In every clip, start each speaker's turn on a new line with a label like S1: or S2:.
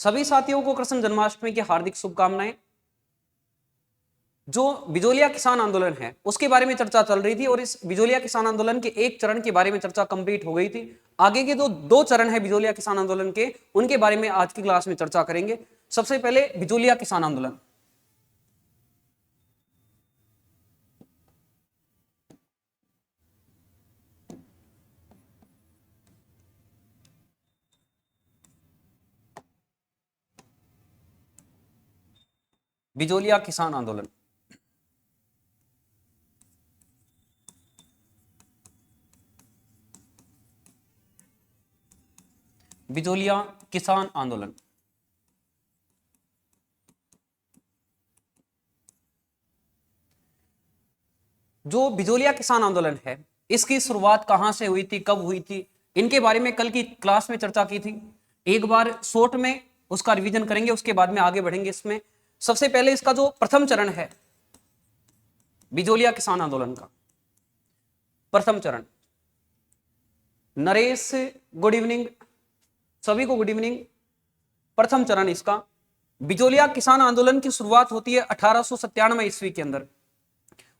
S1: सभी साथियों को कृष्ण जन्माष्टमी की हार्दिक शुभकामनाएं। जो बिजोलिया किसान आंदोलन है उसके बारे में चर्चा चल रही थी और इस बिजोलिया किसान आंदोलन के एक चरण के बारे में चर्चा कंप्लीट हो गई थी। आगे के दो चरण है बिजोलिया किसान आंदोलन के, उनके बारे में आज की क्लास में चर्चा करेंगे। सबसे पहले बिजोलिया किसान आंदोलन। बिजोलिया किसान आंदोलन बिजोलिया किसान आंदोलन जो बिजोलिया किसान आंदोलन है इसकी शुरुआत कहां से हुई थी, कब हुई थी, इनके बारे में कल की क्लास में चर्चा की थी। एक बार शॉर्ट में उसका रिवीजन करेंगे, उसके बाद में आगे बढ़ेंगे। इसमें सबसे पहले इसका जो प्रथम चरण है बिजोलिया किसान आंदोलन का प्रथम चरण। नरेश गुड इवनिंग, सभी को गुड इवनिंग। प्रथम चरण इसका बिजोलिया किसान आंदोलन की शुरुआत होती है 1897 ईस्वी के अंदर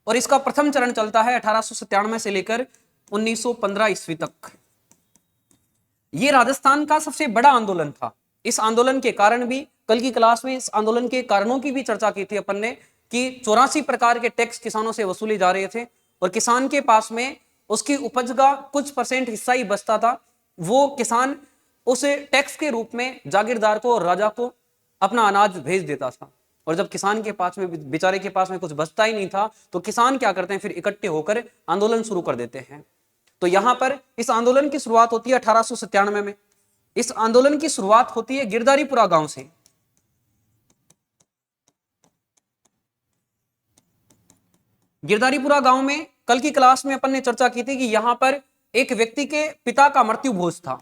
S1: और इसका प्रथम चरण चलता है 1897 से लेकर 1915 ईस्वी तक। यह राजस्थान का सबसे बड़ा आंदोलन था। इस आंदोलन के कारण भी कल की क्लास में इस आंदोलन के कारणों की भी चर्चा की थी अपन ने कि 84 प्रकार के टैक्स किसानों से वसूले जा रहे थे और किसान के पास में उसकी उपज का कुछ परसेंट हिस्सा ही बचता था। वो किसान उस टैक्स के रूप में जागीरदार को और राजा को अपना अनाज भेज देता था और जब किसान के पास में बेचारे के पास में कुछ बचता ही नहीं था तो किसान क्या करते हैं, फिर इकट्ठे होकर आंदोलन शुरू कर देते हैं। तो यहां पर इस आंदोलन की शुरुआत होती है 1897 में। इस आंदोलन की शुरुआत होती है गिरधारीपुरा गांव से। गिरधारीपुरा गांव में कल की क्लास में अपन ने चर्चा की थी कि यहां पर एक व्यक्ति के पिता का मृत्यु भोज था,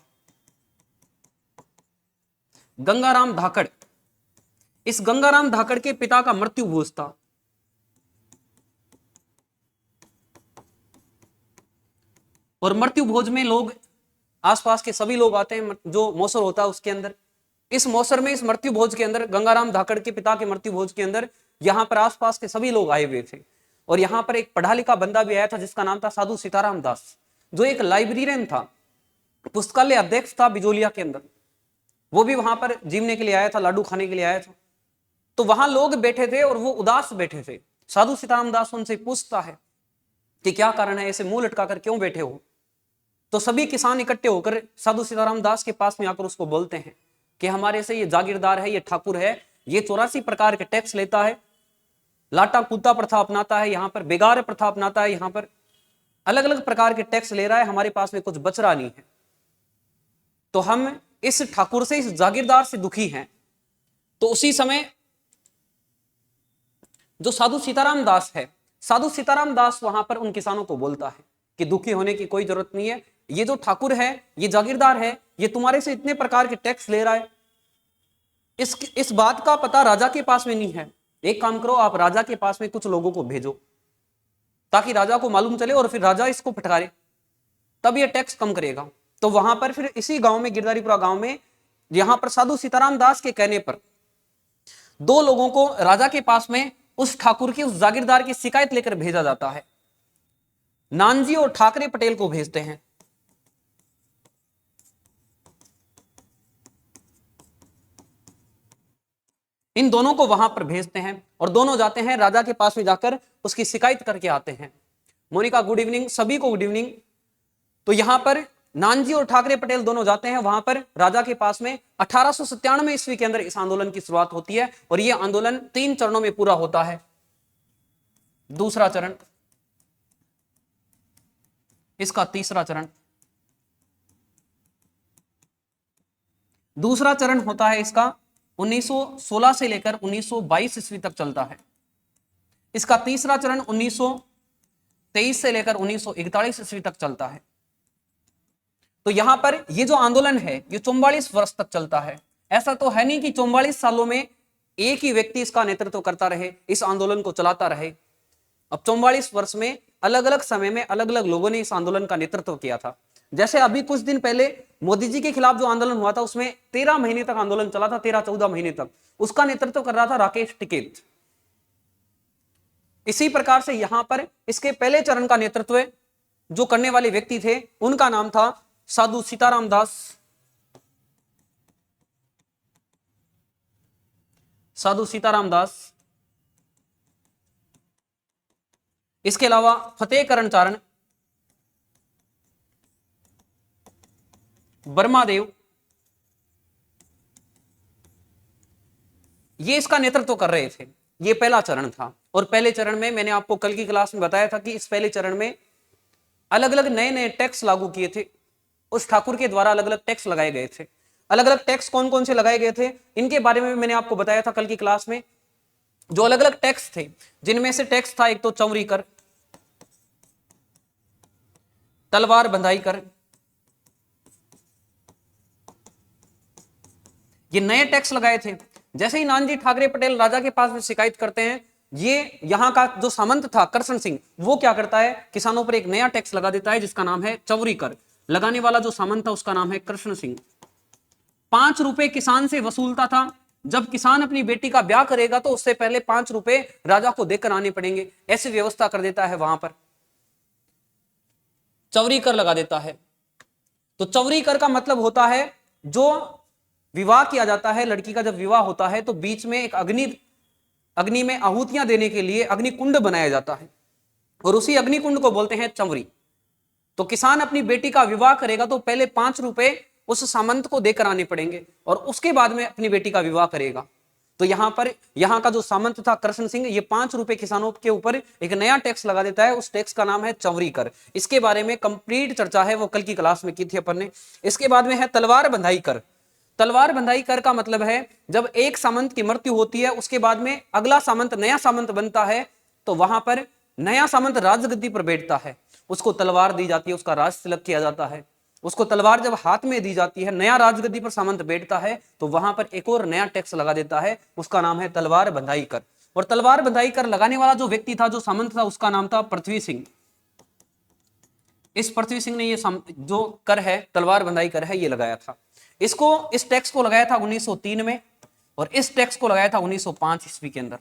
S1: गंगाराम धाकड़। इस गंगाराम धाकड़ के पिता का मृत्यु भोज था और मृत्यु भोज में लोग आसपास के सभी लोग आते हैं, जो मौसर होता है उसके अंदर। इस मौसर में, इस मृत्यु भोज के अंदर, गंगाराम धाकड़ के पिता के मृत्यु भोज के अंदर यहां पर आसपास के सभी लोग आए हुए थे और यहां पर एक पढ़ा लिखा बंदा भी आया था जिसका नाम था साधु सीताराम दास, जो एक लाइब्रेरियन था, पुस्तकालय अध्यक्ष था बिजोलिया के अंदर। वो भी वहां पर जीवने के लिए आया था, लाडू खाने के लिए आया था। तो वहां लोग बैठे थे और वो उदास बैठे थे। साधु सीताराम दास उनसे पूछता है कि क्या कारण है, ऐसे मुंह लटकाकर क्यों बैठे हो? तो सभी किसान इकट्ठे होकर साधु सीताराम दास के पास में आकर उसको बोलते हैं कि हमारे से ये जागीरदार है, ये ठाकुर है, ये 84 प्रकार के टैक्स लेता है, लाटा कूटा प्रथा अपनाता है, यहाँ पर बेगार प्रथा अपनाता है, यहाँ पर अलग अलग प्रकार के टैक्स ले रहा है, हमारे पास में कुछ बच रहा नहीं है। तो हम इस ठाकुर से, इस जागीरदार से दुखी हैं। तो उसी समय जो साधु सीताराम दास है, साधु सीताराम दास वहां पर उन किसानों को बोलता है कि दुखी होने की कोई जरूरत नहीं है, ये जो ठाकुर है, ये जागीरदार है, ये तुम्हारे से इतने प्रकार के टैक्स ले रहा है। इस बात का पता राजा के पास में नहीं है। एक काम करो, आप राजा के पास में कुछ लोगों को भेजो ताकि राजा को मालूम चले और फिर राजा इसको फटकारे, तब ये टैक्स कम करेगा। तो वहां पर फिर इसी गांव में, गिरधारीपुरा गांव में, यहां पर साधु सीताराम दास के कहने पर दो लोगों को राजा के पास में उस ठाकुर की, उस जागीरदार की शिकायत लेकर भेजा जाता है। नानजी और ठाकरे पटेल को भेजते हैं। इन दोनों को वहां पर भेजते हैं और दोनों जाते हैं राजा के पास में, जाकर उसकी शिकायत करके आते हैं। मोनिका गुड इवनिंग, सभी को गुड इवनिंग। तो यहां पर नानजी और ठाकरे पटेल दोनों जाते हैं वहां पर राजा के पास में। 1897 ईस्वी के अंदर इस आंदोलन की शुरुआत होती है और यह आंदोलन 3 चरणों में पूरा होता है। दूसरा चरण, इसका तीसरा चरण। दूसरा चरण होता है इसका 1916 से लेकर 1922 ईस्वी तक चलता है। इसका तीसरा चरण 1923 से लेकर 1941 ईस्वी तक चलता है। तो यहां पर ये जो आंदोलन है ये 44 वर्ष तक चलता है। ऐसा तो है नहीं कि 44 सालों में एक ही व्यक्ति इसका नेतृत्व करता रहे, इस आंदोलन को चलाता रहे। अब 44 वर्ष में अलग अलग समय में अलग अलग लोगों ने इस आंदोलन का नेतृत्व किया था। जैसे अभी कुछ दिन पहले मोदी जी के खिलाफ जो आंदोलन हुआ था उसमें 13 महीने तक आंदोलन चला था, 13-14 महीने तक, उसका नेतृत्व कर रहा था राकेश टिकैत। इसी प्रकार से यहां पर इसके पहले चरण का नेतृत्व जो करने वाले व्यक्ति थे उनका नाम था साधु सीताराम दास। साधु सीताराम दास। इसके अलावा फतेहकरण चारण, बर्मादेव, ये इसका नेतृत्व कर रहे थे। ये पहला चरण था। और पहले चरण में मैंने आपको कल की क्लास में बताया था कि इस पहले चरण में अलग अलग नए नए टैक्स लागू किए थे। उस ठाकुर के द्वारा अलग अलग टैक्स लगाए गए थे। अलग अलग टैक्स कौन कौन से लगाए गए थे इनके बारे में भी मैंने आपको बताया था कल की क्लास में। जो अलग अलग टैक्स थे, जिनमें से टैक्स था एक तो चौरी कर, तलवार बंधाई कर, ये नए टैक्स लगाए थे। जैसे ही नानजी ठाकरे पटेल राजा के पास में शिकायत करते हैं, ये यहां का जो सामंत था कृष्ण सिंह, वो क्या करता है, किसानों पर एक नया टैक्स लगा देता है जिसका नाम है चौरी कर। लगाने वाला जो सामंत था उसका नाम है कृष्ण सिंह। 5 रुपए किसान से वसूलता था। जब किसान अपनी बेटी का ब्याह करेगा तो उससे पहले 5 रुपए राजा को देकर आने पड़ेंगे, ऐसी व्यवस्था कर देता है। वहां पर चौरी कर लगा देता है। तो चौरी कर का मतलब होता है जो विवाह किया जाता है, लड़की का जब विवाह होता है तो बीच में एक अग्नि में आहुतियां देने के लिए अग्निकुंड बनाया जाता है और उसी अग्निकुंड को बोलते हैं चंवरी। तो किसान अपनी बेटी का विवाह करेगा तो पहले 5 रुपए उस सामंत को देकर आने पड़ेंगे और उसके बाद में अपनी बेटी का विवाह करेगा। तो यहां का जो सामंत था कृष्ण सिंह, ये 5 रुपए किसानों के ऊपर एक नया टैक्स लगा देता है। उस टैक्स का नाम है चौरी कर। इसके बारे में कंप्लीट चर्चा है, वो कल की क्लास में की थी अपन ने। इसके बाद में है तलवार बंधाई कर। तलवार बंधाई कर का मतलब है जब एक सामंत की मृत्यु होती है उसके बाद में अगला सामंत नया सामंत बनता है तो वहां पर नया सामंत राजगद्दी पर बैठता है, उसको तलवार दी जाती है, उसका राज तिलक किया जाता है। उसको तलवार जब हाथ में दी जाती है, नया राजगद्दी पर सामंत बैठता है तो वहां पर एक और नया टैक्स लगा देता है, उसका नाम है तलवार बंधाई कर। और तलवार बंधाई कर लगाने वाला जो व्यक्ति था, जो सामंत था, उसका नाम था पृथ्वी सिंह। इस पृथ्वी सिंह ने ये जो कर है, तलवार बंधाई कर है, ये लगाया था। इस टैक्स को लगाया था 1903 में और इस टैक्स को लगाया था 1905 ईस्वी के अंदर।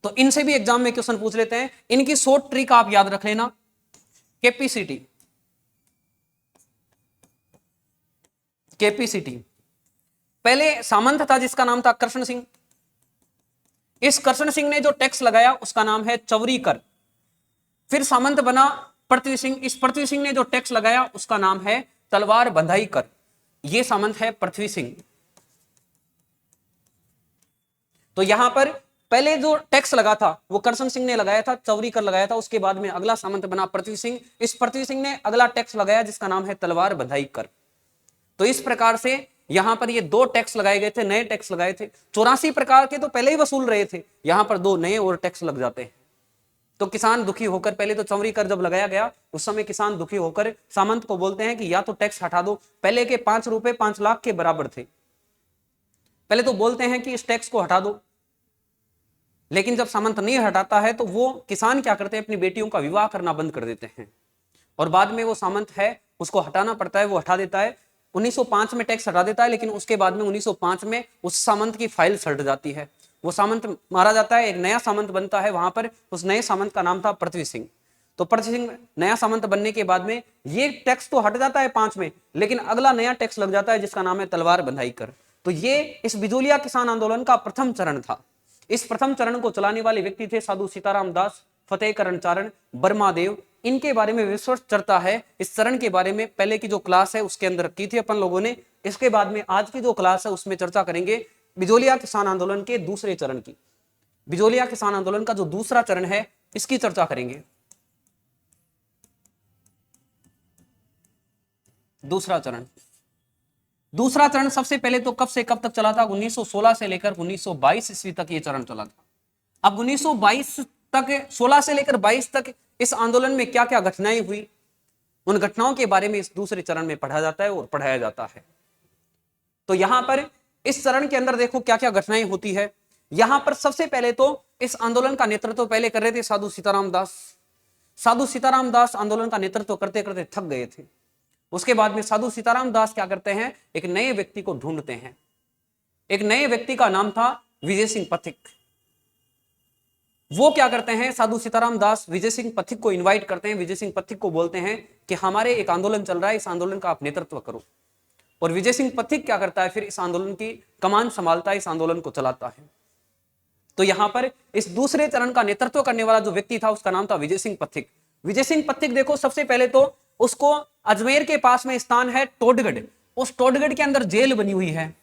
S1: तो इनसे भी एग्जाम में क्वेश्चन पूछ लेते हैं। इनकी शॉर्ट ट्रिक आप याद रख लेना, कैपेसिटी। पहले सामंत था जिसका नाम था कृष्ण सिंह। इस कृष्ण सिंह ने जो टैक्स लगाया उसका नाम है चौरी कर। फिर सामंत बना पृथ्वी सिंह। इस पृथ्वी सिंह ने जो टैक्स लगाया उसका नाम है तलवार बंधाई कर। ये सामंत है पृथ्वी सिंह। तो यहां पर पहले जो टैक्स लगा था वो कृष्ण सिंह ने लगाया था, चौरी कर लगाया था। उसके बाद में अगला सामंत बना पृथ्वी सिंह। इस पृथ्वी सिंह ने अगला टैक्स लगाया जिसका नाम है तलवार बंधाई कर। तो इस प्रकार से यहां पर ये 2 टैक्स लगाए गए थे, नए टैक्स लगाए थे। 84 प्रकार के तो पहले ही वसूल रहे थे, यहां पर 2 नए और टैक्स लग जाते हैं। तो किसान दुखी होकर, पहले तो चौरी कर जब लगाया गया उस समय किसान दुखी होकर सामंत को बोलते हैं कि या तो टैक्स हटा दो। पहले के 5 रुपए 5 लाख के बराबर थे। पहले तो बोलते हैं कि इस टैक्स को हटा दो, लेकिन जब सामंत नहीं हटाता है तो वो किसान क्या करते हैं, अपनी बेटियों का विवाह करना बंद कर देते हैं और बाद में वो सामंत है उसको हटाना पड़ता है, वो हटा देता है। 1905 में टैक्स हटा देता है, लेकिन उसके बाद में 1905 में उस सामंत की फाइल सड़ जाती है, वो सामंत मारा जाता है, एक नया सामंत बनता है वहां पर। उस नए सामंत का नाम था पृथ्वी सिंह। तो पृथ्वी सिंह नया सामंत बनने के बाद में ये टैक्स तो हट जाता है 5 में, लेकिन अगला नया टैक्स लग जाता है जिसका नाम है तलवार बंधाई कर। तो ये इस बिजोलिया किसान आंदोलन का प्रथम चरण था। इस प्रथम चरण को चलाने वाले व्यक्ति थे साधु सीताराम दास, फतेहकरण चारण, बर्मादेव। इनके बारे में विस्तृत चर्चा है। इस चरण के बारे में पहले की जो क्लास है उसके अंदर की थी अपन लोगों ने। इसके बाद में आज की जो क्लास है उसमें चर्चा करेंगे बिजोलिया किसान आंदोलन के दूसरे चरण की। बिजोलिया किसान आंदोलन का जो दूसरा चरण है इसकी चर्चा करेंगे। दूसरा चरण सबसे पहले तो कब से कब तक चला था, 1916 से लेकर 1922 ईस्वी तक ये चरण चला था। अब 1922 तक, 16 से लेकर 22 तक इस आंदोलन में क्या क्या घटनाएं हुई, उन घटनाओं के बारे में इस दूसरे चरण में पढ़ा जाता है और पढ़ाया जाता है। तो यहां पर इस चरण के अंदर देखो क्या क्या घटनाएं होती है। यहां पर सबसे पहले तो इस आंदोलन का नेतृत्व पहले कर रहे थे साधु सीताराम दास। साधु सीताराम दास आंदोलन का नेतृत्व करते करते थक गए थे। उसके बाद में साधु सीताराम दास क्या करते हैं, एक नए व्यक्ति को ढूंढते हैं। एक नए व्यक्ति का नाम था विजय सिंह पथिक। वो क्या करते हैं, साधु सीताराम दास विजय सिंह पथिक को इनवाइट करते हैं। विजय सिंह पथिक को बोलते हैं कि हमारे एक आंदोलन चल रहा है, इस आंदोलन का आप नेतृत्व करो। और विजय सिंह पथिक क्या करता है, फिर इस आंदोलन की कमान संभालता है, इस आंदोलन को चलाता है। तो यहां पर इस दूसरे चरण का नेतृत्व करने वाला जो व्यक्ति था उसका नाम था विजय सिंह पथिक। विजय सिंह पथिक देखो, सबसे पहले तो उसको अजमेर के पास में स्थान है टोडगढ़, उस टोडगढ़ के अंदर जेल बनी हुई है।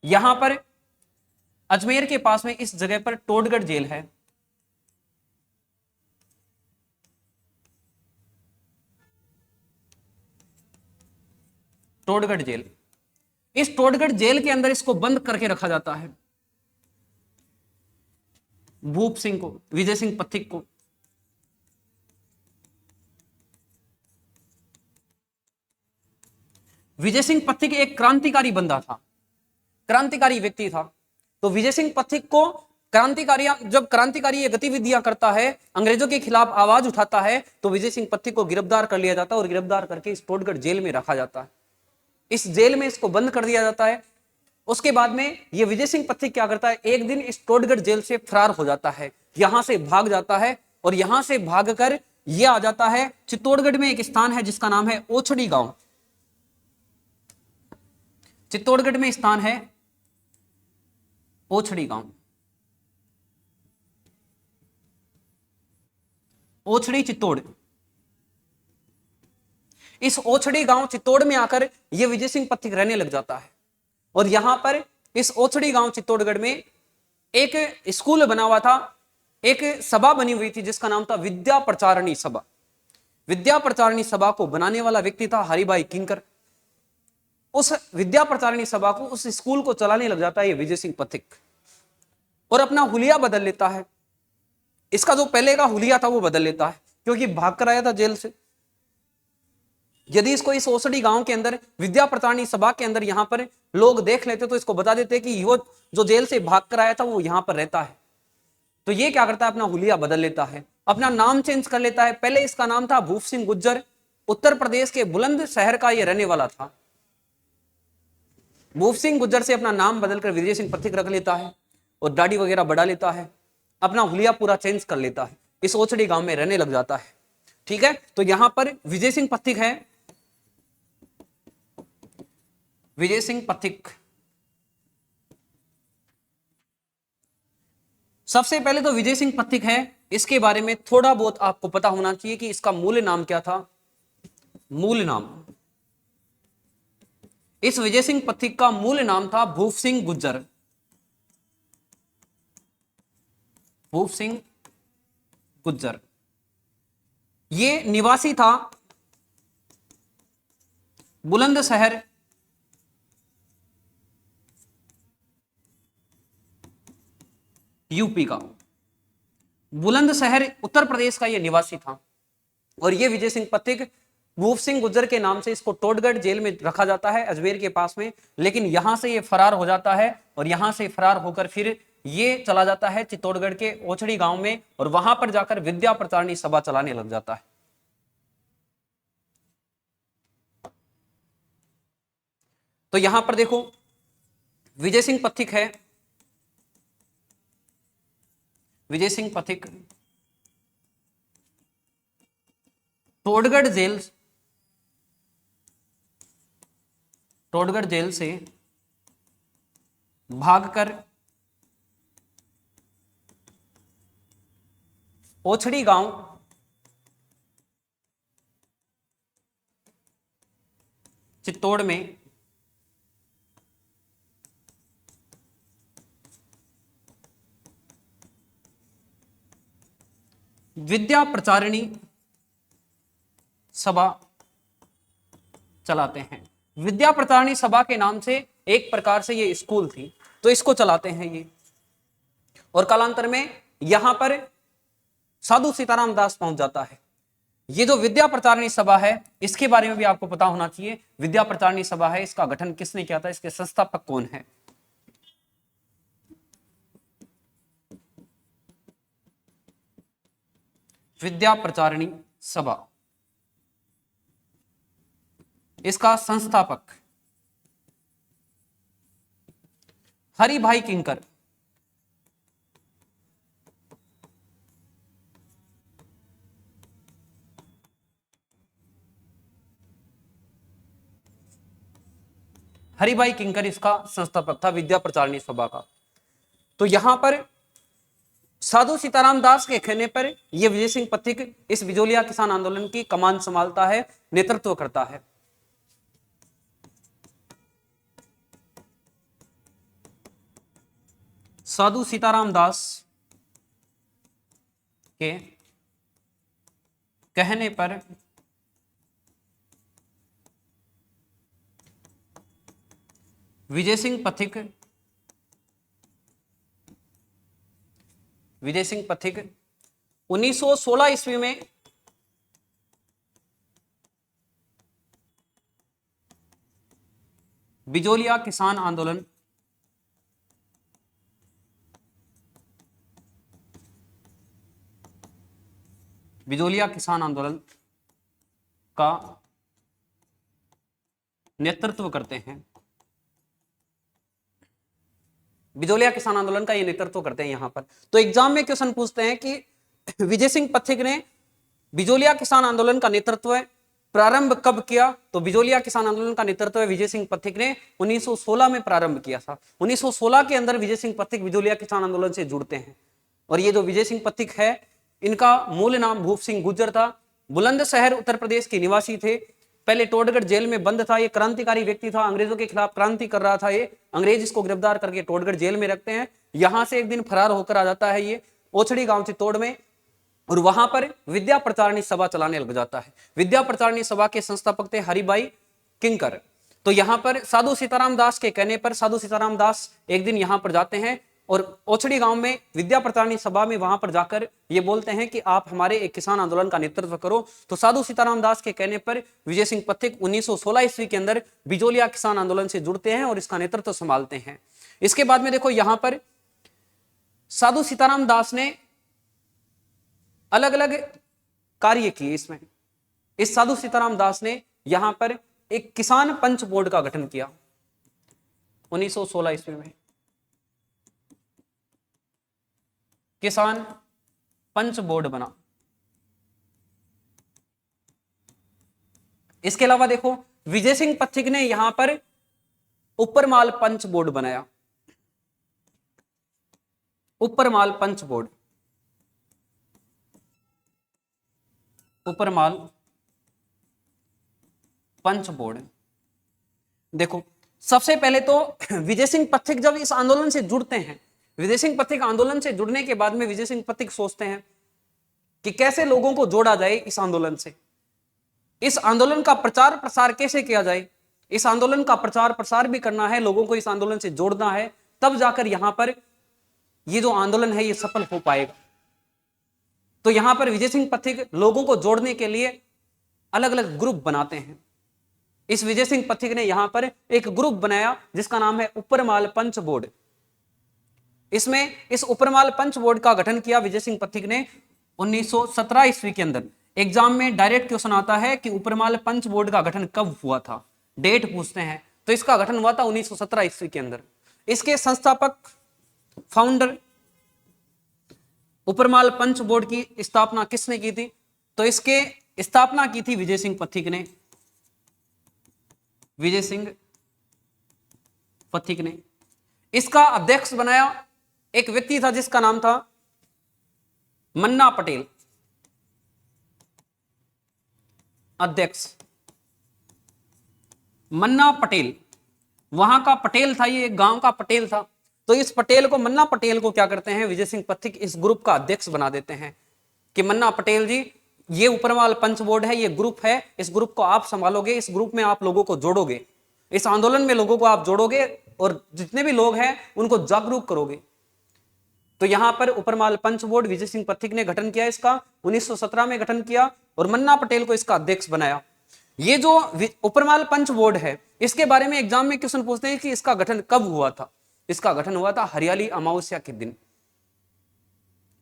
S1: यहां पर अजमेर के पास में इस जगह पर टोडगढ़ जेल है। टोडगढ़ जेल, इस टोडगढ़ जेल के अंदर इसको बंद करके रखा जाता है, भूप सिंह को, विजय सिंह पथिक को। विजय सिंह पथिक एक क्रांतिकारी बंदा था, क्रांतिकारी व्यक्ति था। तो विजय सिंह पथिक को जब क्रांतिकारी ये गतिविधियां करता है, अंग्रेजों के खिलाफ आवाज उठाता है, तो विजय सिंह पथिक को गिरफ्तार कर लिया जाता है और गिरफ्तार करके इस टोडगढ़ जेल में रखा जाता है। इस जेल में इसको बंद कर दिया जाता है। उसके बाद में ये विजय सिंह पथिक क्या करता है, एक दिन इस टोडगढ़ जेल से फरार हो जाता है, यहां से भाग जाता है और यहां से भागकर ये आ जाता है चित्तौड़गढ़ में एक स्थान है जिसका नाम है ओछड़ी गांव। चित्तौड़गढ़ में स्थान है ओछड़ी गांव, ओछड़ी चित्तौड़। इस ओछड़ी गांव चित्तौड़ में आकर यह विजय सिंह पथिक रहने लग जाता है। और यहां पर इस ओछड़ी गांव चित्तौड़गढ़ में एक स्कूल बना हुआ था, एक सभा बनी हुई थी जिसका नाम था विद्या प्रचारणी सभा। विद्या प्रचारणी सभा को बनाने वाला व्यक्ति था हरिभाई किंकर। उस विद्या प्रचारणी सभा को, उस स्कूल को चलाने लग जाता है ये विजय सिंह पथिक और अपना हुलिया बदल लेता है। इसका जो पहले का हुलिया था वो बदल लेता है क्योंकि भाग कर आया था जेल से। यदि इसको इस ओसड़ी गांव के अंदर विद्या प्रचारणी सभा के अंदर यहां पर लोग देख लेते तो इसको बता देते कि वो जो जेल से भाग कर आया था वो यहां पर रहता है। तो ये क्या करता है, अपना हुलिया बदल लेता है, अपना नाम चेंज कर लेता है। पहले इसका नाम था भूप सिंह गुज्जर, उत्तर प्रदेश के बुलंदशहर का ये रहने वाला था। भूप सिंह गुज्जर से अपना नाम बदलकर विजय सिंह पथिक रख लेता है और दाढ़ी वगैरह बढ़ा लेता है, अपना हुलिया पूरा चेंज कर लेता है, इस ओछड़ी गांव में रहने लग जाता है। ठीक है, तो यहां पर विजय सिंह पथिक है, विजय सिंह पथिक। सबसे पहले तो विजय सिंह पथिक है, इसके बारे में थोड़ा बहुत आपको पता होना चाहिए कि इसका मूल नाम क्या था। मूल नाम, इस विजय सिंह पथिक का मूल नाम था भूप सिंह गुज्जर। भूप सिंह गुज्जर ये निवासी था बुलंदशहर, यूपी का। बुलंदशहर उत्तर प्रदेश का यह निवासी था। और यह विजय सिंह पथिक भूप सिंह गुज्जर के नाम से इसको टोडगढ़ जेल में रखा जाता है अजमेर के पास में, लेकिन यहां से ये फरार हो जाता है और यहां से फरार होकर फिर ये चला जाता है चित्तौड़गढ़ के ओछड़ी गांव में और वहां पर जाकर विद्या प्रचारणी सभा चलाने लग जाता है। तो यहां पर देखो विजय सिंह पथिक है, विजय सिंह पथिक टोडगढ़ जेल से भागकर ओछड़ी गांव चित्तौड़ में विद्या प्रचारिणी सभा चलाते हैं। विद्या प्रचारिणी सभा के नाम से एक प्रकार से ये स्कूल थी, तो इसको चलाते हैं ये। और कालांतर में यहां पर साधु सीताराम दास पहुंच जाता है। ये जो विद्या प्रचारिणी सभा है इसके बारे में भी आपको पता होना चाहिए। विद्या प्रचारिणी सभा है, इसका गठन किसने किया था, इसके संस्थापक कौन है। विद्या प्रचारिणी सभा, इसका संस्थापक हरिभाई किंकर। हरिभाई किंकर इसका संस्थापक था विद्या प्रचारिणी सभा का। तो यहां पर साधु सीताराम दास के कहने पर यह विजय सिंह पथिक इस बिजोलिया किसान आंदोलन की कमान संभालता है, नेतृत्व करता है। साधु सीताराम दास के कहने पर विजय सिंह पथिक 1916 ईस्वी में बिजोलिया किसान आंदोलन का नेतृत्व करते हैं। बिजोलिया किसान आंदोलन का ये नेतृत्व करते हैं यहां पर। तो एग्जाम में क्वेश्चन पूछते हैं कि विजय सिंह पथिक ने बिजोलिया किसान आंदोलन का नेतृत्व प्रारंभ कब किया? तो बिजोलिया किसान आंदोलन का नेतृत्व विजय सिंह पथिक ने 1916 में प्रारंभ किया था। 1916 के अंदर विजय सिंह पथिक बिजोलिया किसान आंदोलन से जुड़ते हैं। और ये जो विजय सिंह पथिक है, इनका मूल नाम भूप सिंह गुर्जर था। बुलंदशहर उत्तर प्रदेश के निवासी थे। पहले टोडगढ़ जेल में बंद था। ये क्रांतिकारी व्यक्ति था, अंग्रेजों के खिलाफ क्रांति कर रहा था। ये अंग्रेज इसको गिरफ्तार करके टोडगढ़ जेल में रखते हैं। यहां से एक दिन फरार होकर आ जाता है ये ओछड़ी गांव चित्तौड़ में, और वहां पर विद्या प्रचारिणी सभा चलाने लग जाता है। विद्या प्रचारिणी सभा के संस्थापक थे हरिभाई किंकर। तो यहां पर साधु सीताराम दास के कहने पर साधु सीताराम दास एक दिन यहां पर जाते हैं और ओछड़ी गांव में विद्या प्रचारिणी सभा में वहां पर जाकर ये बोलते हैं कि आप हमारे एक किसान आंदोलन का नेतृत्व करो। तो साधु सीताराम दास के कहने पर विजय सिंह पथिक 1916 ईस्वी के अंदर बिजोलिया किसान आंदोलन से जुड़ते हैं और इसका नेतृत्व संभालते हैं। इसके बाद में देखो यहां पर साधु सीताराम दास ने अलग अलग कार्य किए। इसमें इस साधु सीताराम दास ने यहां पर एक किसान पंच बोर्ड का गठन किया 1916 ईस्वी में। किसान पंच बोर्ड बना। इसके अलावा देखो विजय सिंह पथिक ने यहां पर उपरमाल पंच बोर्ड बनाया। उपरमाल पंच बोर्ड, उपरमाल पंच बोर्ड। देखो सबसे पहले तो विजय सिंह पथिक जब इस आंदोलन से जुड़ते हैं, विजय सिंह पथिक आंदोलन से जुड़ने के बाद में विजय सिंह पथिक सोचते हैं कि कैसे लोगों को जोड़ा जाए इस आंदोलन से, इस आंदोलन का प्रचार प्रसार कैसे किया जाए, इस आंदोलन का प्रचार प्रसार भी करना है, लोगों को इस आंदोलन से जोड़ना है, तब जाकर यहां पर ये जो आंदोलन है ये सफल हो पाएगा। तो यहां पर विजय सिंह पथिक लोगों को जोड़ने के लिए अलग अलग ग्रुप बनाते हैं। इस विजय सिंह पथिक ने यहां पर एक ग्रुप बनाया जिसका नाम है उपरमाल पंच बोर्ड। इसमें इस उपरमाल पंच बोर्ड का गठन किया विजय सिंह पथिक ने 1917 ईस्वी के अंदर। एग्जाम में डायरेक्ट क्वेश्चन आता है कि उपरमाल पंच बोर्ड का गठन कब हुआ था, डेट पूछते हैं। तो इसका गठन हुआ था 1917 ईस्वी के अंदर। इसके संस्थापक फाउंडर उपरमाल पंच बोर्ड की स्थापना किसने की थी? तो इसके स्थापना की थी विजय सिंह पथिक ने। विजय सिंह पथिक ने इसका अध्यक्ष बनाया एक व्यक्ति था जिसका नाम था मन्ना पटेल। अध्यक्ष मन्ना पटेल, वहां का पटेल था, ये गांव का पटेल था। तो इस पटेल को, मन्ना पटेल को क्या करते हैं विजय सिंह पथिक इस ग्रुप का अध्यक्ष बना देते हैं कि मन्ना पटेल जी, ये उपरमाल पंच बोर्ड है, ये ग्रुप है, इस ग्रुप को आप संभालोगे, इस ग्रुप में आप लोगों को जोड़ोगे, इस आंदोलन में लोगों को आप जोड़ोगे और जितने भी लोग हैं उनको जागरूक करोगे। तो यहां पर उपरमाल पंच बोर्ड विजय सिंह पथिक ने गठन किया, इसका 1917 में गठन किया और मन्ना पटेल को इसका अध्यक्ष बनाया। ये जो उपरमाल पंच बोर्ड है इसके बारे में एग्जाम में क्वेश्चन पूछते हैं कि इसका गठन कब हुआ था। इसका गठन हुआ था हरियाली अमावस्या के दिन,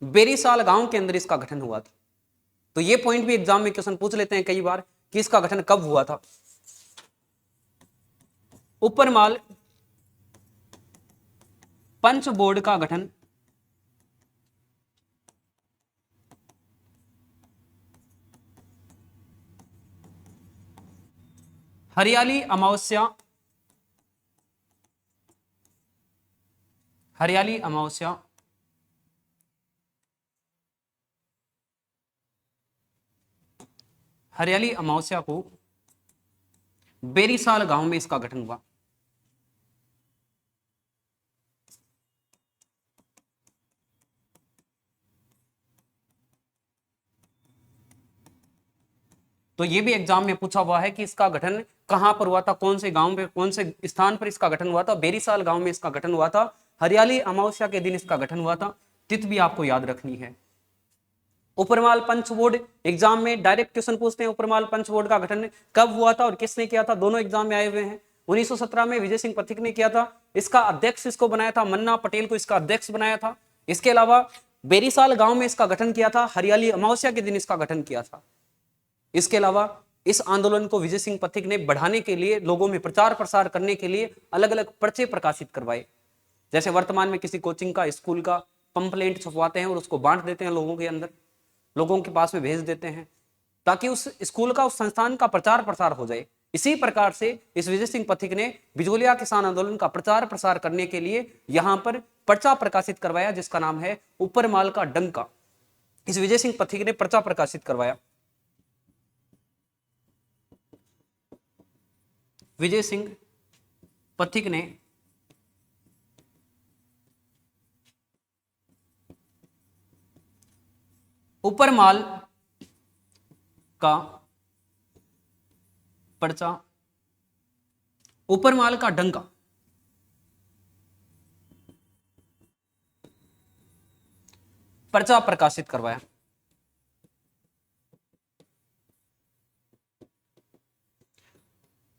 S1: बेरीसाल गांव के अंदर इसका गठन हुआ था। तो ये पॉइंट भी एग्जाम में क्वेश्चन पूछ लेते हैं कई बार कि इसका गठन कब हुआ था। उपरमाल पंच बोर्ड का गठन हरियाली अमावस्या, हरियाली अमावस्या हरियाली अमावस्या को बेरीसाल गांव में इसका गठन हुआ। तो ये भी एग्जाम में पूछा हुआ है कि इसका गठन कहां पर हुआ था, कौन से गांव में, कौन से स्थान पर इसका गठन हुआ था। बेरीसाल गांव में इसका गठन हुआ था। हरियाली अमावस्या के दिन इसका गठन हुआ था। तिथि भी आपको याद रखनी है। उपरमाल पंच बोर्ड एग्जाम में डायरेक्ट क्वेश्चन पूछते हैं, उपरमाल पंच बोर्ड का गठन कब हुआ था और किसने किया था। दोनों एग्जाम में आए हुए हैं। 1917 में विजय सिंह पथिक ने किया था। इसका अध्यक्ष इसको बनाया था, मन्ना पटेल को इसका अध्यक्ष बनाया था। इसके अलावा बेरीसाल गांव में इसका गठन किया था, हरियाली अमावस्या के दिन इसका गठन किया था। इसके अलावा इस आंदोलन को विजय सिंह पथिक ने बढ़ाने के लिए, लोगों में प्रचार प्रसार करने के लिए अलग अलग पर्चे प्रकाशित करवाए। जैसे वर्तमान में किसी कोचिंग का, स्कूल का पंपलेट छपवाते हैं और उसको बांट देते हैं लोगों के अंदर, लोगों के पास में भेज देते हैं ताकि उस स्कूल का, उस संस्थान का प्रचार प्रसार हो जाए। इसी प्रकार से इस विजय सिंह पथिक ने बिजोलिया किसान आंदोलन का प्रचार प्रसार करने के लिए यहां पर पर्चा प्रकाशित करवाया जिसका नाम है उपरमाल का डंका। इस विजय सिंह पथिक ने पर्चा प्रकाशित करवाया। विजय सिंह पथिक ने उपरमाल का पर्चा, उपरमाल का डंका पर्चा प्रकाशित करवाया।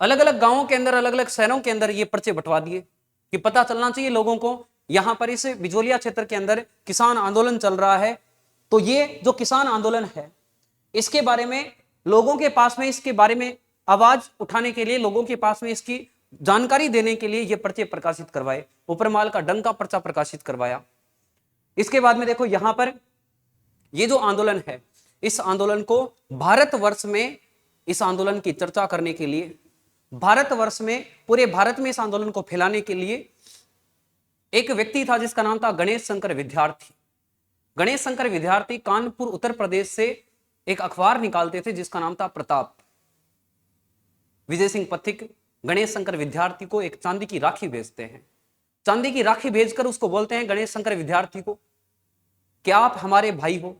S1: अलग अलग गांवों के अंदर, अलग अलग शहरों के अंदर ये पर्चे बंटवा दिए कि पता चलना चाहिए लोगों को यहां पर इस बिजोलिया क्षेत्र के अंदर किसान आंदोलन चल रहा है। तो ये जो किसान आंदोलन है इसके बारे में लोगों के पास में, इसके बारे में आवाज उठाने के लिए, लोगों के पास में इसकी जानकारी देने के लिए ये पर्चे प्रकाशित करवाए। उपरमाल का डंका पर्चा प्रकाशित करवाया। इसके बाद में देखो यहां पर ये जो आंदोलन है, इस आंदोलन को भारतवर्ष में, इस आंदोलन की चर्चा करने के लिए, भारतवर्ष में, पूरे भारत में इस आंदोलन को फैलाने के लिए एक व्यक्ति था जिसका नाम था गणेश शंकर विद्यार्थी। गणेश शंकर विद्यार्थी कानपुर उत्तर प्रदेश से एक अखबार निकालते थे जिसका नाम था प्रताप। विजय सिंह पथिक गणेश शंकर विद्यार्थी को एक चांदी की राखी भेजते हैं। चांदी की राखी भेजकर उसको बोलते हैं गणेश शंकर विद्यार्थी को कि आप हमारे भाई हो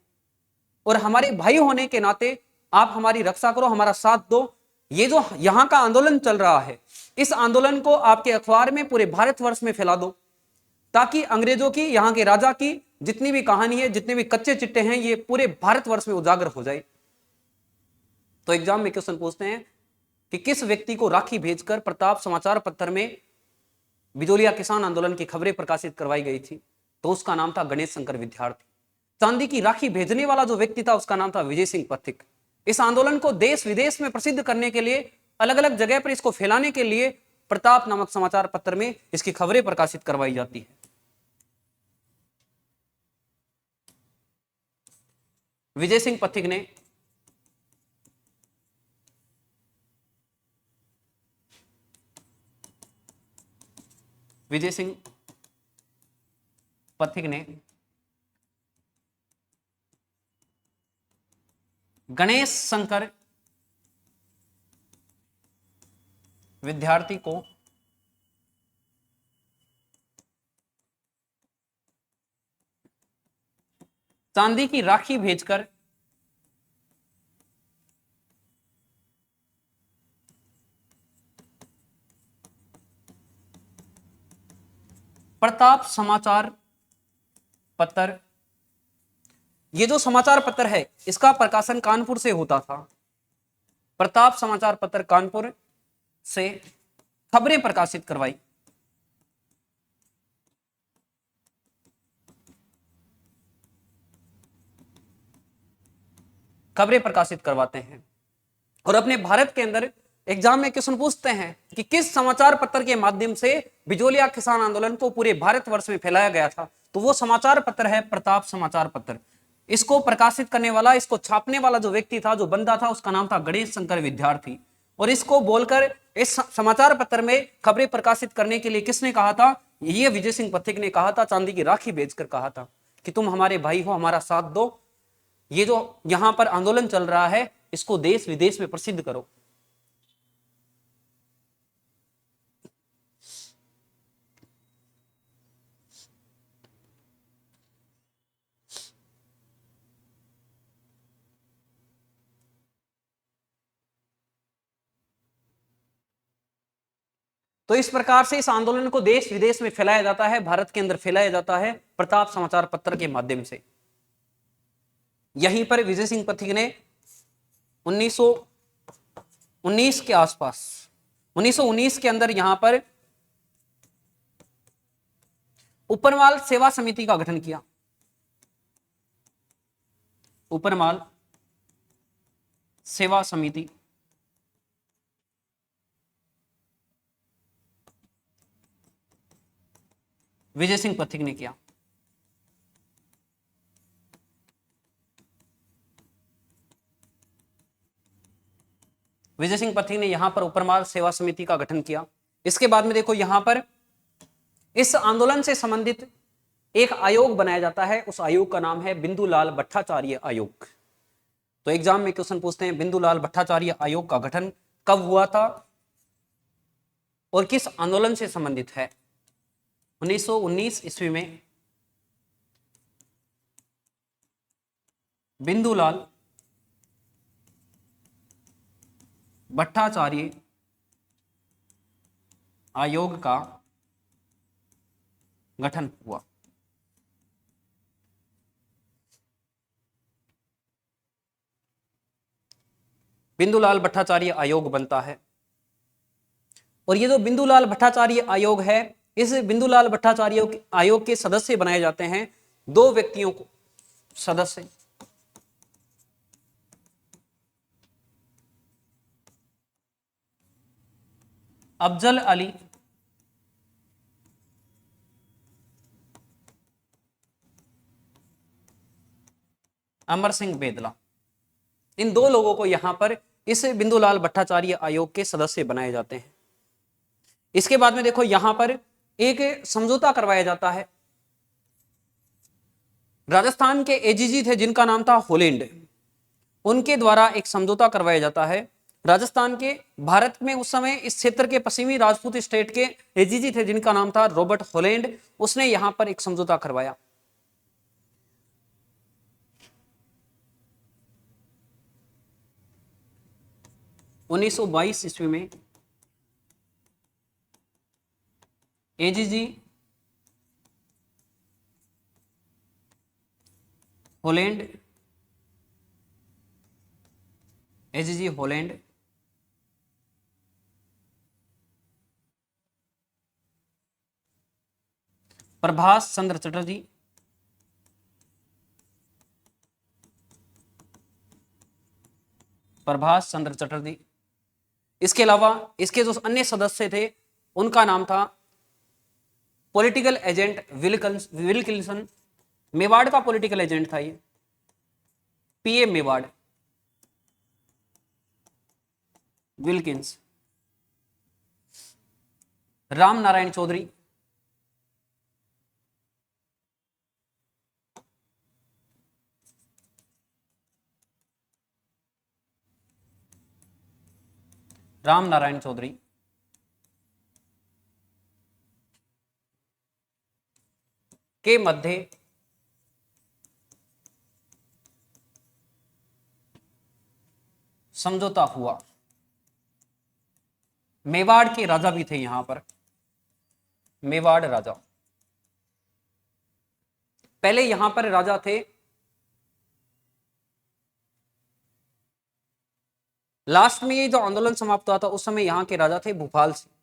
S1: और हमारे भाई होने के नाते आप हमारी रक्षा करो, हमारा साथ दो। ये जो यहां का आंदोलन चल रहा है, इस आंदोलन को आपके अखबार में पूरे भारतवर्ष में फैला दो ताकि अंग्रेजों की, यहां के राजा की जितनी भी कहानी है, जितने भी कच्चे चिट्टे हैं, ये पूरे भारतवर्ष में उजागर हो जाए। तो एग्जाम में क्वेश्चन पूछते हैं कि किस व्यक्ति को राखी भेजकर प्रताप समाचार पत्र में बिजोलिया किसान आंदोलन की खबरें प्रकाशित करवाई गई थी। तो उसका नाम था गणेश शंकर विद्यार्थी। चांदी की राखी भेजने वाला जो व्यक्ति था उसका नाम था विजय सिंह पथिक। इस आंदोलन को देश विदेश में प्रसिद्ध करने के लिए, अलग अलग जगह पर इसको फैलाने के लिए प्रताप नामक समाचार पत्र में इसकी खबरें प्रकाशित करवाई जाती है। विजय सिंह पथिक ने विजय सिंह पथिक ने गणेश शंकर विद्यार्थी को चांदी की राखी भेजकर प्रताप समाचार पत्र, ये जो समाचार पत्र है इसका प्रकाशन कानपुर से होता था। प्रताप समाचार पत्र कानपुर से खबरें प्रकाशित करवाई। खबरें प्रकाशित करवाते हैं। और अपने भारत के अंदर एग्जाम में क्वेश्चन पूछते हैं कि किस समाचार पत्र के माध्यम से बिजोलिया किसान आंदोलन को पूरे भारतवर्ष में फैलाया गया था, तो वो समाचार पत्र है प्रताप समाचार पत्र। इसको प्रकाशित करने वाला, इसको छापने वाला जो व्यक्ति था, जो बंदा था, उसका नाम था गणेश शंकर विद्यार्थी। और इसको बोलकर इस समाचार पत्र में खबरें प्रकाशित करने के लिए किसने कहा था? ये विजय सिंह पथिक ने कहा था, चांदी की राखी बेचकर कहा था कि तुम हमारे भाई हो, हमारा साथ दो, ये जो यहां पर आंदोलन चल रहा है इसको देश विदेश में प्रसिद्ध करो। तो इस प्रकार से इस आंदोलन को देश विदेश में फैलाया जाता है, भारत के अंदर फैलाया जाता है प्रताप समाचार पत्र के माध्यम से। यहीं पर विजय सिंह पथिक ने 1919 के आसपास, 1919 के अंदर यहां पर उपरमाल सेवा समिति का गठन किया। उपरमाल सेवा समिति विजय सिंह पथिक ने किया। विजय सिंह पथिक ने यहां पर उपरमाल सेवा समिति का गठन किया। इसके बाद में देखो यहां पर इस आंदोलन से संबंधित एक आयोग बनाया जाता है, उस आयोग का नाम है बिंदुलाल भट्टाचार्य आयोग। तो एग्जाम में क्वेश्चन पूछते हैं बिंदुलाल भट्टाचार्य आयोग का गठन कब हुआ था और किस आंदोलन से संबंधित है? 1919 ईस्वी में बिंदुलाल भट्टाचार्य आयोग का गठन हुआ। बिंदुलाल भट्टाचार्य आयोग बनता है। और ये जो बिंदुलाल भट्टाचार्य आयोग है, इस बिंदुलाल भट्टाचार्य आयोग के सदस्य बनाए जाते हैं दो व्यक्तियों को सदस्य। अफजल अली अमर सिंह बेदला, इन दो लोगों को यहां पर इस बिंदुलाल भट्टाचार्य आयोग के सदस्य बनाए जाते हैं। इसके बाद में देखो यहां पर एक समझौता करवाया जाता है। राजस्थान के एजीजी थे जिनका नाम था होलैंड, उनके द्वारा एक समझौता करवाया जाता है। राजस्थान के, भारत में उस समय इस क्षेत्र के पश्चिमी राजपूत स्टेट के एजीजी थे जिनका नाम था रॉबर्ट होलैंड, उसने यहां पर एक समझौता करवाया। उन्नीस 1922 ईस्वी में A G G Holland, A G G Holland Prabhash Chandra Chatterjee, Prabhash Chandra Chatterjee, इसके अलावा इसके जो अन्य सदस्य थे उनका नाम था पॉलिटिकल एजेंट विल्किंसन। मेवाड़ का पॉलिटिकल एजेंट था ये, पीए मेवाड़ विल्किंस। राम नारायण चौधरी, राम नारायण चौधरी, के मध्य समझौता हुआ। मेवाड़ के राजा भी थे यहां पर, मेवाड़ राजा। पहले यहां पर राजा थे, लास्ट में ये जो आंदोलन समाप्त हुआ था उस समय यहां के राजा थे भूपाल सिंह।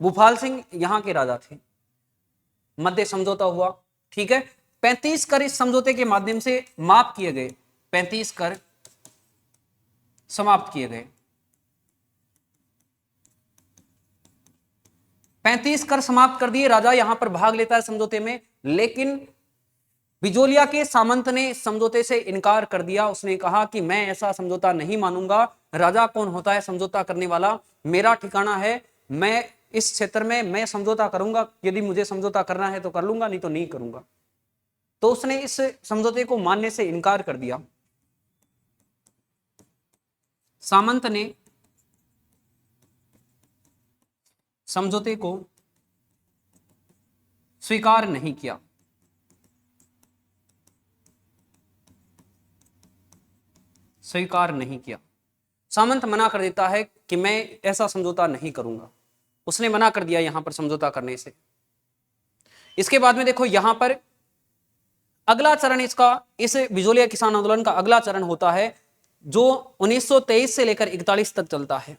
S1: भूपाल सिंह यहां के राजा थे। मध्य समझौता हुआ, ठीक है। 35 कर इस समझौते के माध्यम से माफ किए गए। 35 कर समाप्त किए गए। 35 कर समाप्त कर दिए, राजा यहां पर भाग लेता है समझौते में, लेकिन बिजोलिया के सामंत ने समझौते से इनकार कर दिया। उसने कहा कि मैं ऐसा समझौता नहीं मानूंगा। राजा कौन होता है समझौता करने वाला, मेरा ठिकाना है, मैं इस क्षेत्र में मैं समझौता करूंगा, यदि मुझे समझौता करना है तो कर लूंगा, नहीं तो नहीं करूंगा। तो उसने इस समझौते को मानने से इनकार कर दिया। सामंत ने समझौते को स्वीकार नहीं किया। स्वीकार नहीं किया। सामंत मना कर देता है कि मैं ऐसा समझौता नहीं करूंगा। उसने मना कर दिया यहां पर समझौता करने से। इसके बाद में देखो यहां पर अगला चरण इसका, इस बिजोलिया किसान आंदोलन का अगला चरण होता है जो 1923 से लेकर 41 तक चलता है।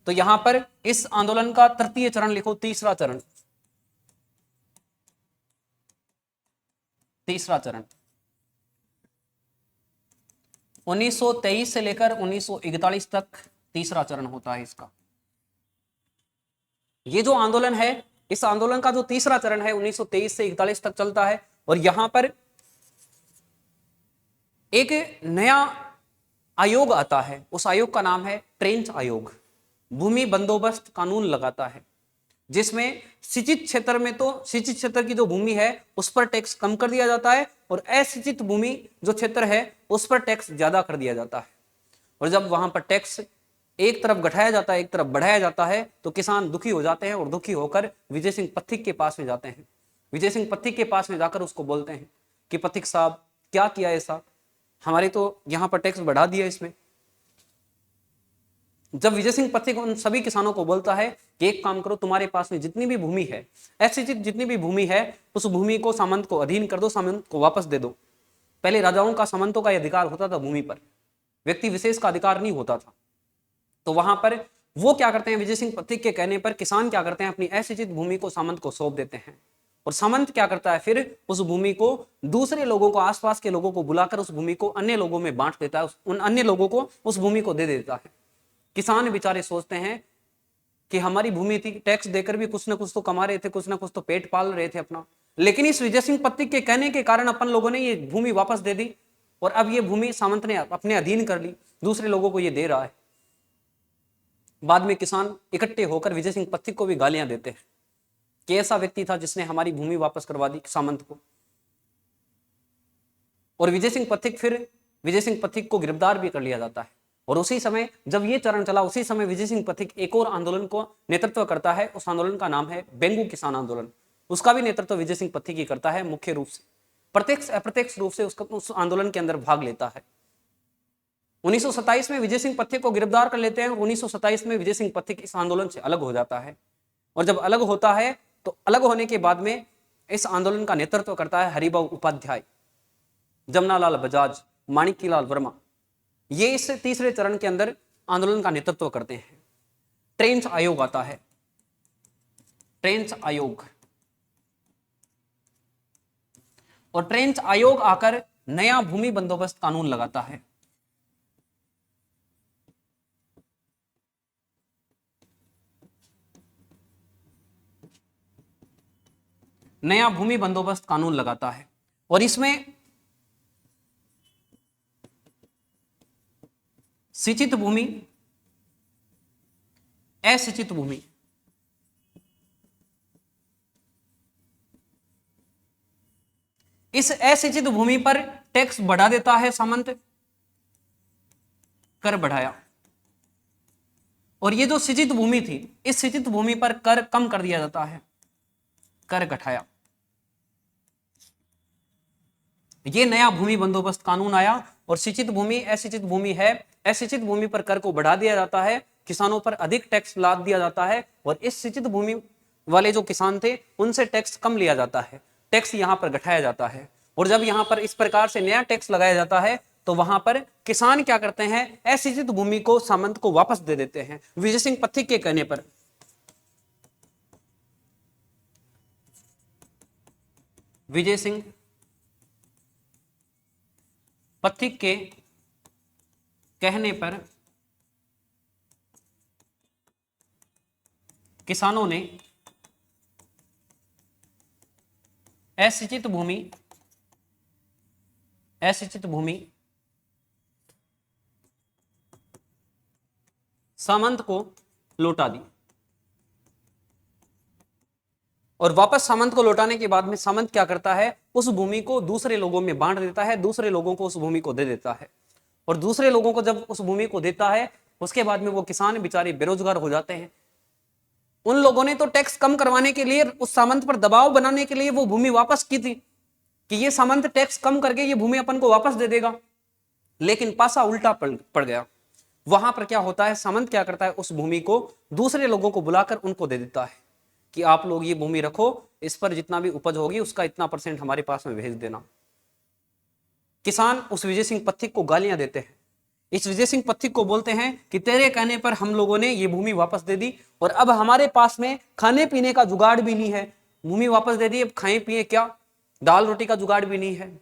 S1: तो यहां पर इस आंदोलन का तृतीय चरण लिखो, तीसरा चरण। तीसरा चरण 1923 से लेकर 1941 तक तीसरा चरण होता है इसका। ये जो आंदोलन है, इस आंदोलन का जो तीसरा चरण है 1923 से 41 तक चलता है। और यहां पर एक नया आयोग आता है, उस आयोग का नाम है ट्रेंच आयोग। भूमि बंदोबस्त कानून लगाता है, जिसमें सिंचित क्षेत्र में तो सिंचित क्षेत्र की जो भूमि है उस पर टैक्स कम कर दिया जाता है, और असिंचित भूमि जो क्षेत्र है उस पर टैक्स ज्यादा कर दिया जाता है। और जब वहां पर टैक्स एक तरफ घटाया जाता है, एक तरफ बढ़ाया जाता है, तो किसान दुखी हो जाते हैं और दुखी होकर विजय सिंह पथिक के पास में जाते हैं। विजय सिंह पथिक के पास में जाकर उसको बोलते हैं कि पथिक साहब क्या किया ऐसा, हमारे तो यहां पर टैक्स बढ़ा दिया इसमें। जब विजय सिंह पथिक उन सभी किसानों को बोलता है कि एक काम करो, तुम्हारे पास में जितनी भी भूमि है, ऐसी जितनी भी भूमि है, उस भूमि को सामंत को अधीन कर दो, सामंत को वापस दे दो। पहले राजाओं का सामंतों का अधिकार होता था भूमि पर, व्यक्ति विशेष का अधिकार नहीं होता था। तो वहां पर वो क्या करते हैं, विजय सिंह पथिक के कहने पर किसान क्या करते हैं, अपनी असिंचित भूमि को सामंत को सौंप देते हैं। और सामंत क्या करता है, फिर उस भूमि को दूसरे लोगों को, आसपास के लोगों को बुलाकर उस भूमि को अन्य लोगों में बांट देता है, उन अन्य लोगों को उस भूमि को दे देता है। किसान बेचारे सोचते हैं कि हमारी भूमि थी, टैक्स देकर भी कुछ ना कुछ तो कमा रहे थे, कुछ ना कुछ तो पेट पाल रहे थे अपना, लेकिन इस विजय सिंह पथिक के कहने के कारण अपन लोगों ने ये भूमि वापस दे दी, और अब ये भूमि सामंत ने अपने अधीन कर ली, दूसरे लोगों को ये दे रहा है। बाद में किसान इकट्ठे होकर विजय सिंह पथिक को भी गालियां देते हैं कि ऐसा व्यक्ति था जिसने हमारी भूमि वापस करवा दी सामंत को। और विजय सिंह पथिक को गिरफ्तार भी कर लिया जाता है। और उसी समय जब ये चरण चला, उसी समय विजय सिंह पथिक एक और आंदोलन को नेतृत्व करता है। उस आंदोलन का नाम है बेंगू किसान आंदोलन। उसका भी नेतृत्व विजय सिंह पथिक ही करता है, मुख्य रूप से, प्रत्यक्ष अप्रत्यक्ष रूप से उस आंदोलन के अंदर भाग लेता है। 1927 में विजय सिंह पथिक को गिरफ्तार कर लेते हैं। 1927 में विजय सिंह पथिक इस आंदोलन से अलग हो जाता है। और जब अलग होता है तो अलग होने के बाद में इस आंदोलन का नेतृत्व करता है हरिभाऊ उपाध्याय, जमनालाल बजाज, माणिक्यलाल वर्मा। ये इस तीसरे चरण के अंदर आंदोलन का नेतृत्व करते हैं। ट्रेंच आयोग आता है, ट्रेंच आयोग। और ट्रेंच आयोग आकर नया भूमि बंदोबस्त कानून लगाता है। नया भूमि बंदोबस्त कानून लगाता है। और इसमें सिंचित भूमि, असिंचित भूमि, इस असिंचित भूमि पर टैक्स बढ़ा देता है सामंत, कर बढ़ाया। और ये जो सिंचित भूमि थी, इस सिंचित भूमि पर कर कम कर दिया जाता है, कर घटाया। ये नया भूमि बंदोबस्त कानून आया। और सिंचित भूमि, असिंचित भूमि है, असिंचित भूमि पर कर को बढ़ा दिया जाता है, किसानों पर अधिक टैक्स लाद दिया जाता है। और इस सिंचित भूमि वाले जो किसान थे उनसे टैक्स कम लिया जाता है, टैक्स यहां पर घटाया जाता है। और जब यहां पर इस प्रकार से नया टैक्स लगाया जाता है तो वहां पर किसान क्या करते हैं, असिंचित भूमि को सामंत को वापस दे देते हैं विजय सिंह पथिक के कहने पर। विजय सिंह पथिक के कहने पर किसानों ने असिंचित भूमि सामंत को लौटा दी। और वापस सामंत को लौटाने के बाद में सामंत क्या करता है, उस भूमि को दूसरे लोगों में बांट देता है, दूसरे लोगों को उस भूमि को दे देता है। और दूसरे लोगों को जब उस भूमि को देता है, उसके बाद में वो किसान बेचारे बेरोजगार हो जाते हैं। उन लोगों ने तो टैक्स कम करवाने के लिए, उस सामंत पर दबाव बनाने के लिए वो भूमि वापस की थी कि ये सामंत टैक्स कम करके ये भूमि अपन को वापस दे देगा, लेकिन पासा उल्टा पड़ गया। वहां पर क्या होता है, सामंत क्या करता है, उस भूमि को दूसरे लोगों को बुलाकर उनको दे देता है कि आप लोग ये भूमि रखो, इस पर जितना भी उपज होगी उसका इतना % हमारे पास में भेज देना। किसान उस विजय सिंह पथिक को गालियां देते हैं। इस विजय सिंह पथिक को बोलते हैं कि तेरे कहने पर हम लोगों ने ये भूमि वापस दे दी और अब हमारे पास में खाने पीने का जुगाड़ भी नहीं है। भूमि वापस दे दी, अब खाएं पिए क्या, दाल रोटी का जुगाड़ भी नहीं है।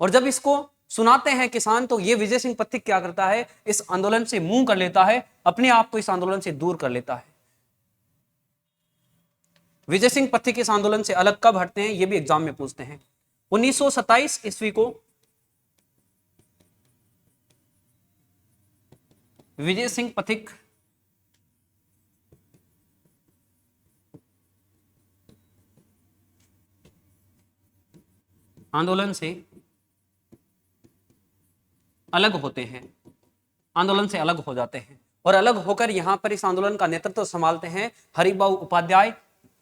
S1: और जब इसको सुनाते हैं किसान, तो ये विजय सिंह पथिक क्या करता है, इस आंदोलन से मुंह कर लेता है, अपने आप को इस आंदोलन से दूर कर लेता है। विजय सिंह पथिक इस आंदोलन से अलग कब हटते हैं, ये भी एग्जाम में पूछते हैं। 1927 ईस्वी को विजय सिंह पथिक आंदोलन से अलग होते हैं, आंदोलन से अलग हो जाते हैं और अलग होकर यहां पर इस आंदोलन का नेतृत्व संभालते हैं हरिबाबू उपाध्याय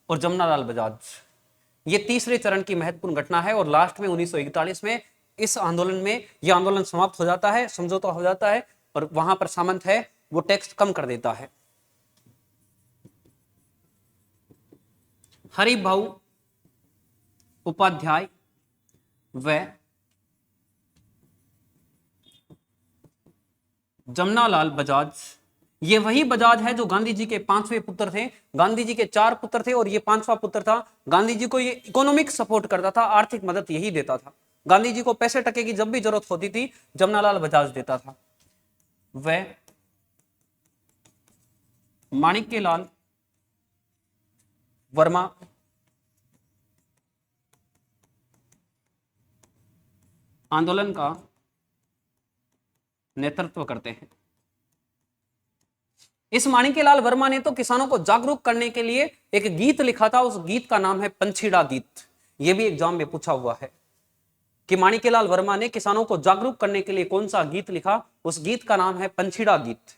S1: और जमनालाल बजाज। ये तीसरे चरण की महत्वपूर्ण घटना है और लास्ट में 1941 में इस आंदोलन में यह आंदोलन समाप्त हो जाता है, समझौता हो जाता है और वहां पर सामंत है वो टैक्स कम कर देता है। हरिबाबू उपाध्याय व जमनालाल बजाज, ये वही बजाज है जो गांधी जी के 5वें पुत्र थे। गांधी जी के 4 पुत्र थे और ये 5वां पुत्र था। गांधी जी को ये इकोनॉमिक सपोर्ट करता था, आर्थिक मदद यही देता था। गांधी जी को पैसे टके की जब भी जरूरत होती थी, जमनालाल बजाज देता था। वह माणिक्यलाल वर्मा आंदोलन का नेतृत्व करते हैं। इस माणिक्यलाल वर्मा ने तो किसानों को जागरूक करने के लिए एक गीत लिखा था, उस गीत का नाम है पंछीड़ा गीत। यह भी एग्जाम में पूछा हुआ है कि माणिक्यलाल वर्मा ने किसानों को जागरूक करने के लिए कौन सा गीत लिखा, उस गीत का नाम है पंछीड़ा गीत।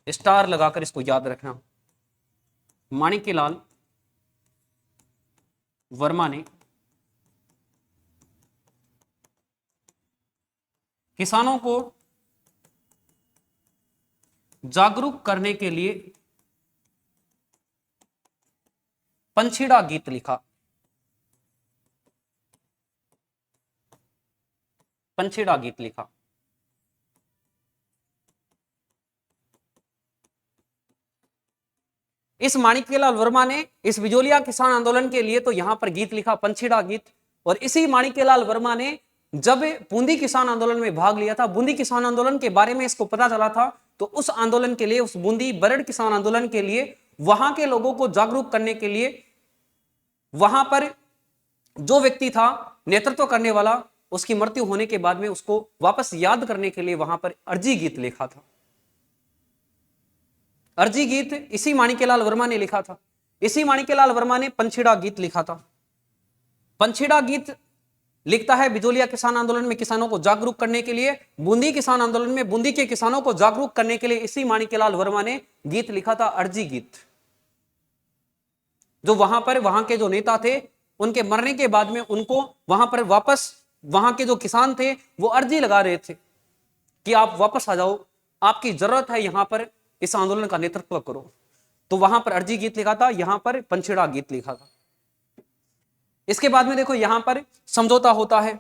S1: स्टार लगाकर इसको याद रखना। माणिक्यलाल वर्मा ने किसानों को जागरूक करने के लिए पंछीड़ा गीत लिखा। पंछीड़ा गीत लिखा। इस माणिक्यलाल वर्मा ने इस बिजोलिया किसान आंदोलन के लिए तो यहां पर गीत लिखा, पंछीड़ा गीत। और इसी माणिक्यलाल वर्मा ने जब बूंदी किसान आंदोलन में भाग लिया था, बूंदी किसान आंदोलन के बारे में इसको पता चला था, तो उस आंदोलन के लिए, उस बूंदी बरड़ किसान आंदोलन के लिए, वहां के लोगों को जागरूक करने के लिए, वहां पर जो व्यक्ति था नेतृत्व करने वाला, उसकी मृत्यु होने के बाद में उसको वापस याद करने के लिए वहां पर अर्जी गीत लिखा था। अर्जी गीत इसी माणिक्यलाल वर्मा ने लिखा था। इसी माणिक्यलाल वर्मा ने पंछीड़ा गीत लिखा था। पंछीड़ा गीत लिखता है बिजोलिया किसान आंदोलन में किसानों को जागरूक करने के लिए, बूंदी किसान आंदोलन में बूंदी के किसानों को जागरूक करने के लिए इसी माणिक्यलाल वर्मा ने गीत लिखा था, अर्जी गीत। जो वहां पर वहां के जो नेता थे, उनके मरने के बाद में उनको वहां पर वापस, वहां के जो किसान थे वो अर्जी लगा रहे थे कि आप वापस आ जाओ, आपकी जरूरत है, यहां पर इस आंदोलन का नेतृत्व करो। तो वहां पर अर्जी गीत लिखा था, यहां पर पंछीड़ा गीत लिखा था। इसके बाद में देखो यहां पर समझौता होता है।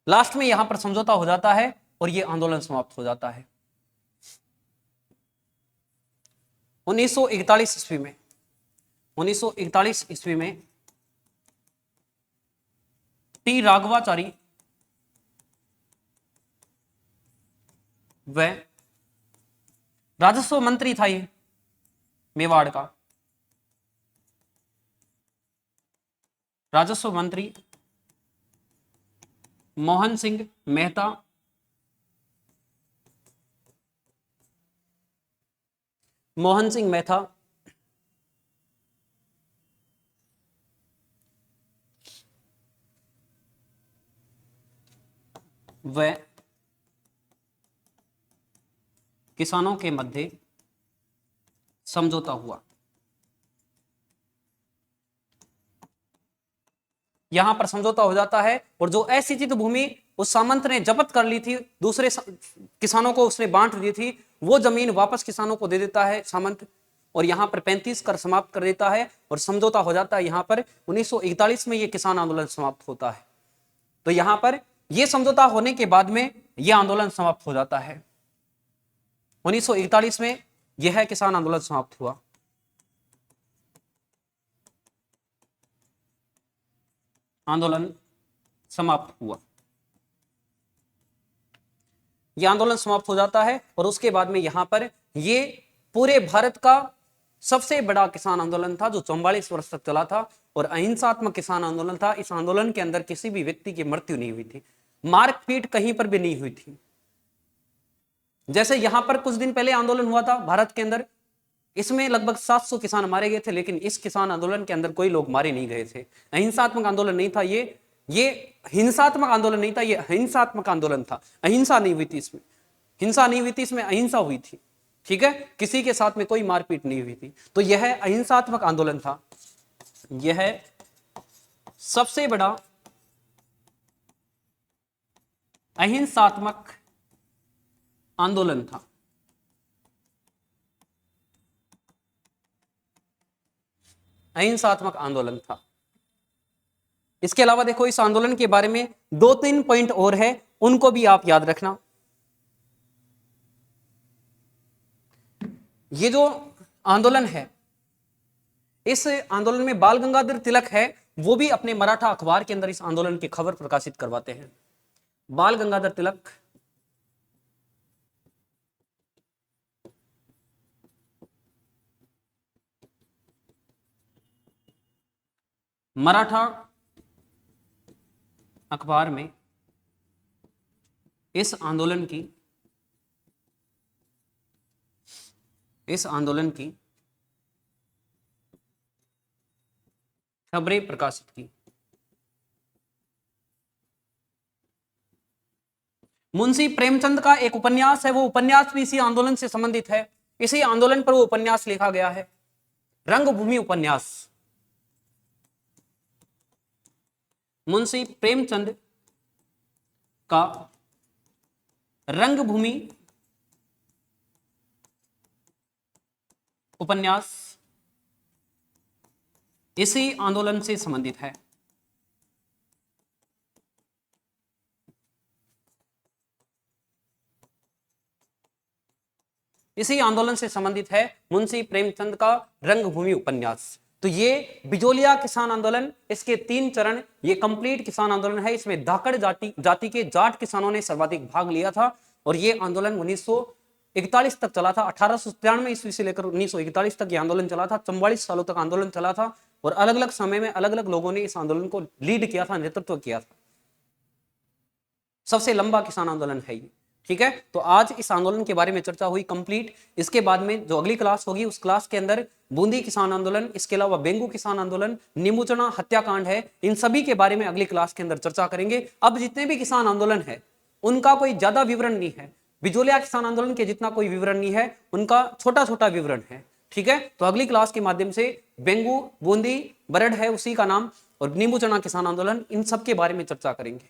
S1: लास्ट में यहां पर समझौता हो जाता है और यह आंदोलन समाप्त हो जाता है। 1941 ईस्वी में 1941 ईस्वी में टी राघवाचारी वह राजस्व मंत्री था, ये मेवाड़ का राजस्व मंत्री मोहन सिंह मेहता व किसानों के मध्य समझौता हुआ। यहां पर समझौता हो जाता है और जो असिंचित भूमि उस सामंत ने जब्त कर ली थी, दूसरे किसानों को उसने बांट दी थी, वो जमीन वापस किसानों को दे देता है सामंत, और यहां पर 35 कर समाप्त कर देता है और समझौता हो जाता है। यहां पर 1941 में यह किसान आंदोलन समाप्त होता है। तो यहां पर यह समझौता होने के बाद में यह आंदोलन समाप्त हो जाता है। 1941 में यह किसान आंदोलन समाप्त हुआ। आंदोलन समाप्त हुआ, यह आंदोलन समाप्त हो जाता है और उसके बाद में यहां पर यह पूरे भारत का सबसे बड़ा किसान आंदोलन था जो 44 वर्ष तक चला था और अहिंसात्मक किसान आंदोलन था। इस आंदोलन के अंदर किसी भी व्यक्ति की मृत्यु नहीं हुई थी, मारपीट कहीं पर भी नहीं हुई थी। जैसे यहां पर कुछ दिन पहले आंदोलन हुआ था भारत के अंदर, इसमें लगभग 700 किसान मारे गए थे, लेकिन इस किसान आंदोलन के अंदर कोई लोग मारे नहीं गए थे। अहिंसात्मक आंदोलन नहीं था ये हिंसात्मक आंदोलन नहीं था, ये अहिंसात्मक आंदोलन था। अहिंसा नहीं हुई थी इसमें, हिंसा नहीं हुई थी इसमें, अहिंसा हुई थी। ठीक है, किसी के साथ में कोई मारपीट नहीं हुई थी। तो यह अहिंसात्मक आंदोलन था, यह सबसे बड़ा अहिंसात्मक आंदोलन था। अहिंसात्मक आंदोलन था। इसके अलावा देखो इस आंदोलन के बारे में 2-3 पॉइंट और है, उनको भी आप याद रखना। ये जो आंदोलन है, इस आंदोलन में बाल गंगाधर तिलक है, वो भी अपने मराठा अखबार के अंदर इस आंदोलन की खबर प्रकाशित करवाते हैं। बाल गंगाधर तिलक मराठा अखबार में इस आंदोलन की खबरें प्रकाशित की। मुंशी प्रेमचंद का एक उपन्यास है, वो उपन्यास भी इसी आंदोलन से संबंधित है। इसी आंदोलन पर वो उपन्यास लिखा गया है, रंगभूमि उपन्यास। मुंशी प्रेमचंद का रंगभूमि उपन्यास इसी आंदोलन से संबंधित है। इसी आंदोलन से संबंधित है मुंशी प्रेमचंद का रंगभूमि उपन्यास। तो ये बिजोलिया किसान आंदोलन, इसके 3 चरण, ये कंप्लीट किसान आंदोलन है। इसमें धाकड़ जाति के जाट किसानों ने सर्वाधिक भाग लिया था और ये आंदोलन 1941 तक चला था। 1893 ईस्वी से लेकर 1941 तक ये आंदोलन चला था। 44 सालों तक आंदोलन चला था और अलग अलग समय में अलग अलग लोगों ने इस आंदोलन को लीड किया था, नेतृत्व किया था। सबसे लंबा किसान आंदोलन है ये। ठीक है, तो आज इस आंदोलन के बारे में चर्चा हुई कंप्लीट। इसके बाद में जो अगली क्लास होगी उस क्लास के अंदर बूंदी किसान आंदोलन, इसके अलावा बेंगू किसान आंदोलन, नींबूचना हत्याकांड है, इन सभी के बारे में अगली क्लास के अंदर चर्चा करेंगे। अब जितने भी किसान आंदोलन है उनका कोई ज्यादा विवरण नहीं है, बिजोलिया किसान आंदोलन के जितना कोई विवरण नहीं है, उनका छोटा छोटा विवरण है। ठीक है, तो अगली क्लास के माध्यम से बेंगू, बूंदी, बरड है उसी का नाम, और नींबूचना किसान आंदोलन, इन सब के बारे में चर्चा करेंगे।